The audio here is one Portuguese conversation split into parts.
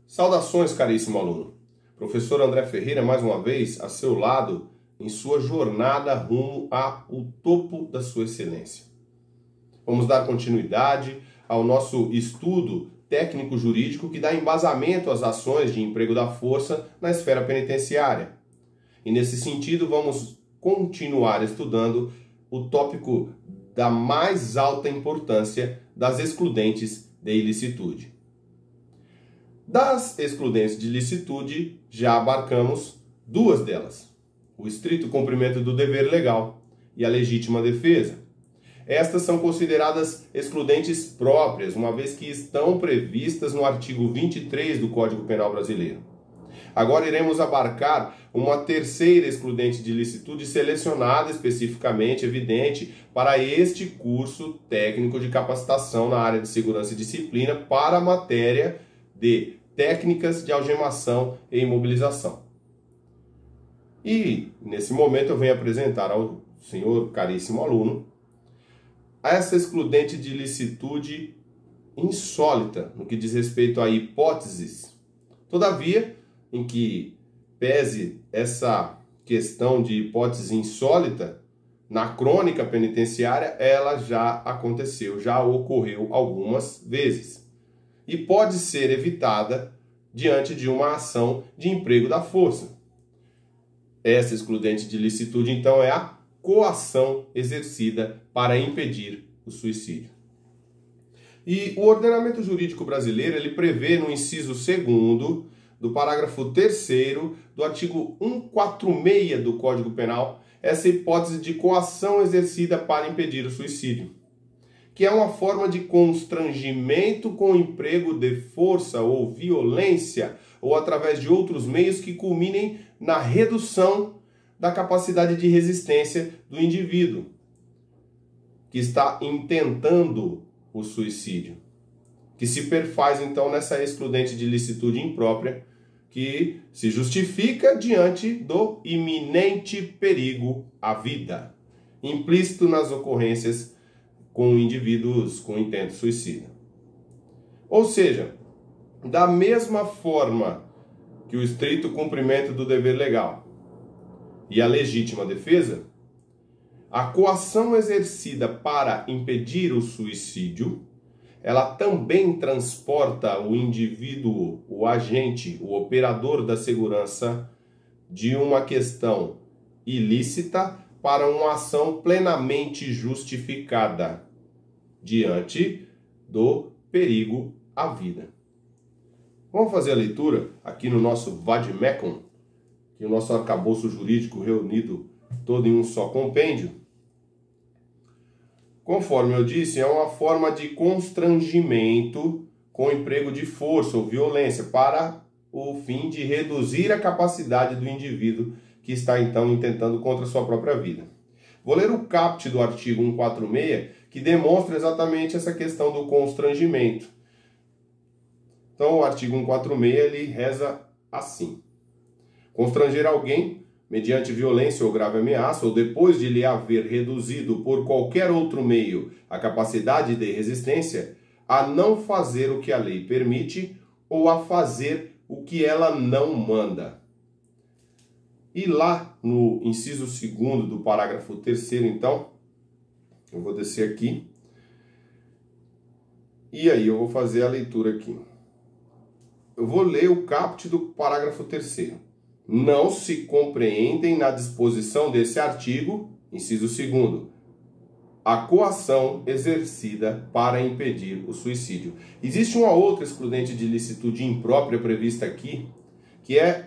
Saudações, caríssimo aluno. Professor André Ferreira, mais uma vez, a seu lado, em sua jornada rumo ao topo da sua excelência. Vamos dar continuidade ao nosso estudo técnico-jurídico que dá embasamento às ações de emprego da força na esfera penitenciária. E nesse sentido, vamos continuar estudando o tópico da mais alta importância das excludentes de ilicitude. Das excludentes de ilicitude, já abarcamos duas delas: o estrito cumprimento do dever legal e a legítima defesa. Estas são consideradas excludentes próprias, uma vez que estão previstas no artigo 23 do Código Penal Brasileiro. Agora iremos abarcar uma terceira excludente de ilicitude selecionada especificamente, evidente, para este curso técnico de capacitação na área de segurança e disciplina para a matéria de técnicas de algemação e imobilização. E, nesse momento, eu venho apresentar ao senhor caríssimo aluno essa excludente de ilicitude insólita no que diz respeito a hipóteses. Todavia, em que pese essa questão de hipótese insólita, na crônica penitenciária ela já aconteceu, já ocorreu algumas vezes. E pode ser evitada diante de uma ação de emprego da força. Essa excludente de ilicitude, então, é a coação exercida para impedir o suicídio. E o ordenamento jurídico brasileiro, ele prevê no inciso 2º do parágrafo 3º do artigo 146 do Código Penal, essa hipótese de coação exercida para impedir o suicídio, que é uma forma de constrangimento com emprego de força ou violência, ou através de outros meios que culminem na redução da capacidade de resistência do indivíduo que está intentando o suicídio, que se perfaz então nessa excludente de ilicitude imprópria, que se justifica diante do iminente perigo à vida, implícito nas ocorrências com indivíduos com intento suicida. Ou seja, da mesma forma que o estrito cumprimento do dever legal e a legítima defesa, a coação exercida para impedir o suicídio, ela também transporta o indivíduo, o agente, o operador da segurança de uma questão ilícita para uma ação plenamente justificada diante do perigo à vida. Vamos fazer a leitura aqui no nosso Vademecum, que é o nosso arcabouço jurídico reunido todo em um só compêndio. Conforme eu disse, é uma forma de constrangimento com emprego de força ou violência para o fim de reduzir a capacidade do indivíduo que está então intentando contra a sua própria vida. Vou ler o caput do artigo 146, que demonstra exatamente essa questão do constrangimento. Então, o artigo 146, ele reza assim: constranger alguém, mediante violência ou grave ameaça, ou depois de lhe haver reduzido por qualquer outro meio a capacidade de resistência, a não fazer o que a lei permite ou a fazer o que ela não manda. E lá no inciso 2º do parágrafo 3º, então, eu vou descer aqui, e aí eu vou fazer a leitura aqui. Eu vou ler o caput do parágrafo 3º. Não se compreendem na disposição desse artigo, inciso 2º, a coação exercida para impedir o suicídio. Existe uma outra excludente de ilicitude imprópria prevista aqui, que é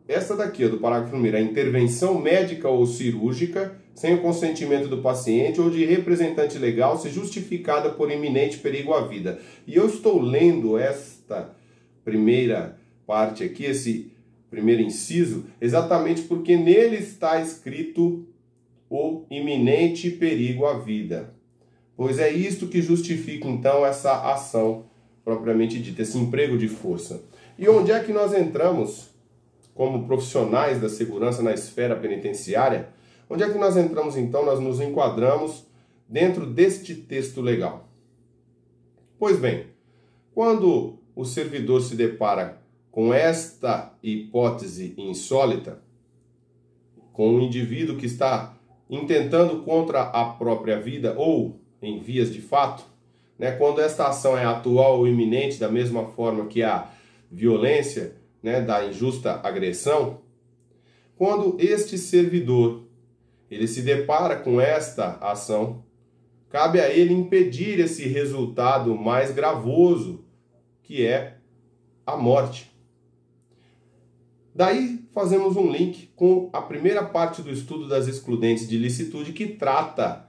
essa daqui, do parágrafo 1º, a intervenção médica ou cirúrgica sem o consentimento do paciente ou de representante legal se justificada por iminente perigo à vida. E eu estou lendo esta primeira parte aqui, esse primeiro inciso, exatamente porque nele está escrito o iminente perigo à vida. Pois é isto que justifica, então, essa ação propriamente dita, esse emprego de força. E onde é que nós entramos como profissionais da segurança na esfera penitenciária? Onde é que nós entramos, então? Nós nos enquadramos dentro deste texto legal. Pois bem, quando o servidor se depara com esta hipótese insólita, com um indivíduo que está intentando contra a própria vida ou em vias de fato, né, quando esta ação é atual ou iminente, da mesma forma que a violência, né, da injusta agressão, quando este servidor ele se depara com esta ação, cabe a ele impedir esse resultado mais gravoso, que é a morte. Daí fazemos um link com a primeira parte do estudo das excludentes de ilicitude, que trata,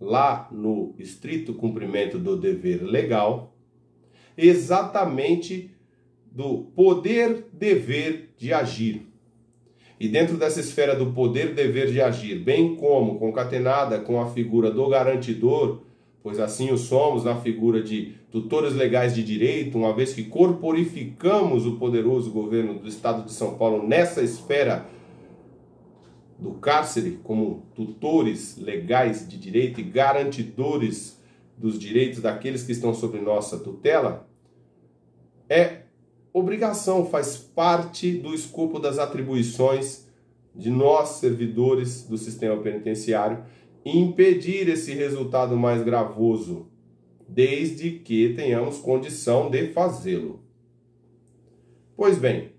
lá no estrito cumprimento do dever legal, exatamente do poder-dever de agir. E dentro dessa esfera do poder-dever de agir, bem como concatenada com a figura do garantidor, pois assim o somos na figura de tutores legais de direito, uma vez que corporificamos o poderoso governo do Estado de São Paulo nessa esfera do cárcere, como tutores legais de direito e garantidores dos direitos daqueles que estão sob nossa tutela, é obrigação, faz parte do escopo das atribuições de nós, servidores do sistema penitenciário, impedir esse resultado mais gravoso, desde que tenhamos condição de fazê-lo. Pois bem,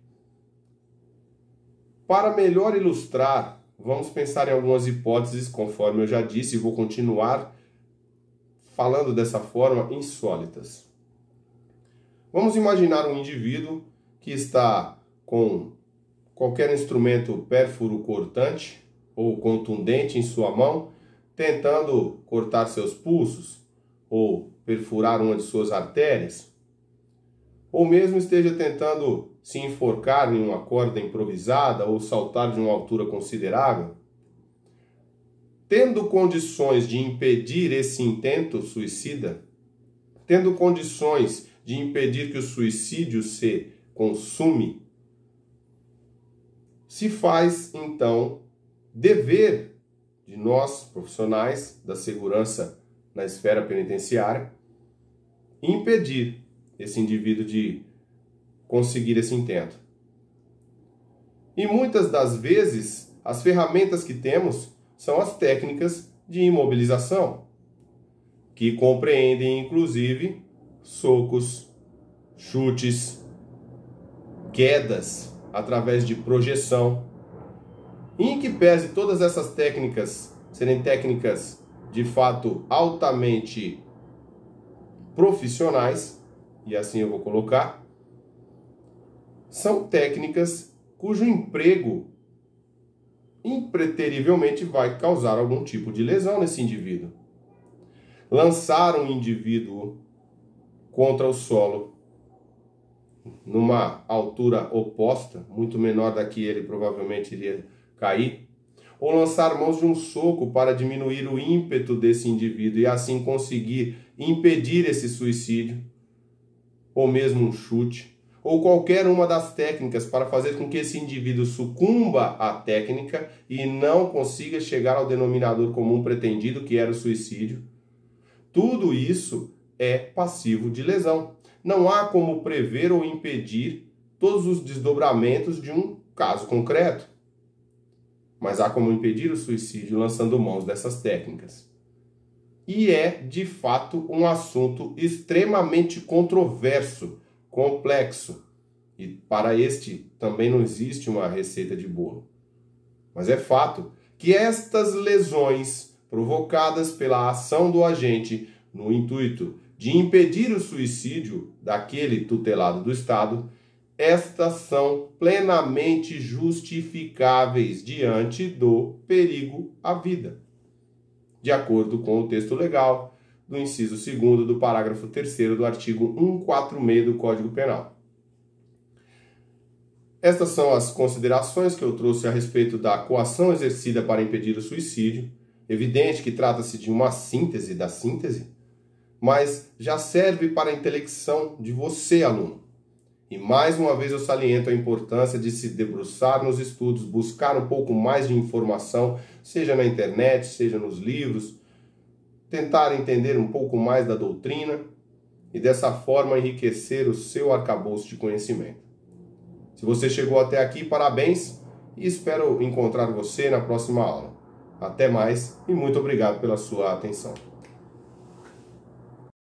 para melhor ilustrar, vamos pensar em algumas hipóteses, conforme eu já disse, e vou continuar falando dessa forma, insólitas. Vamos imaginar um indivíduo que está com qualquer instrumento pérfuro cortante ou contundente em sua mão, tentando cortar seus pulsos ou perfurar uma de suas artérias, ou mesmo esteja tentando se enforcar em uma corda improvisada ou saltar de uma altura considerável. Tendo condições de impedir esse intento suicida, tendo condições de impedir que o suicídio se consume, se faz, então, dever de nós, profissionais da segurança na esfera penitenciária, impedir esse indivíduo de conseguir esse intento. E muitas das vezes, as ferramentas que temos são as técnicas de imobilização, que compreendem, inclusive, socos, chutes, quedas através de projeção. E em que pese todas essas técnicas serem técnicas de fato altamente profissionais, e assim eu vou colocar, são técnicas cujo emprego impreterivelmente vai causar algum tipo de lesão nesse indivíduo. Lançar um indivíduo contra o solo numa altura oposta, muito menor da que ele provavelmente iria cair, ou lançar mãos de um soco para diminuir o ímpeto desse indivíduo e assim conseguir impedir esse suicídio, ou mesmo um chute, ou qualquer uma das técnicas para fazer com que esse indivíduo sucumba à técnica e não consiga chegar ao denominador comum pretendido, que era o suicídio. Tudo isso é passivo de lesão. Não há como prever ou impedir todos os desdobramentos de um caso concreto, mas há como impedir o suicídio lançando mãos dessas técnicas. E é, de fato, um assunto extremamente controverso, complexo, e para este também não existe uma receita de bolo. Mas é fato que estas lesões provocadas pela ação do agente no intuito de impedir o suicídio daquele tutelado do Estado, estas são plenamente justificáveis diante do perigo à vida, de acordo com o texto legal do inciso 2º do parágrafo 3º do artigo 146 do Código Penal. Estas são as considerações que eu trouxe a respeito da coação exercida para impedir o suicídio. Evidente que trata-se de uma síntese da síntese, mas já serve para a intelecção de você, aluno. E mais uma vez eu saliento a importância de se debruçar nos estudos, buscar um pouco mais de informação, seja na internet, seja nos livros, tentar entender um pouco mais da doutrina e dessa forma enriquecer o seu arcabouço de conhecimento. Se você chegou até aqui, parabéns e espero encontrar você na próxima aula. Até mais e muito obrigado pela sua atenção.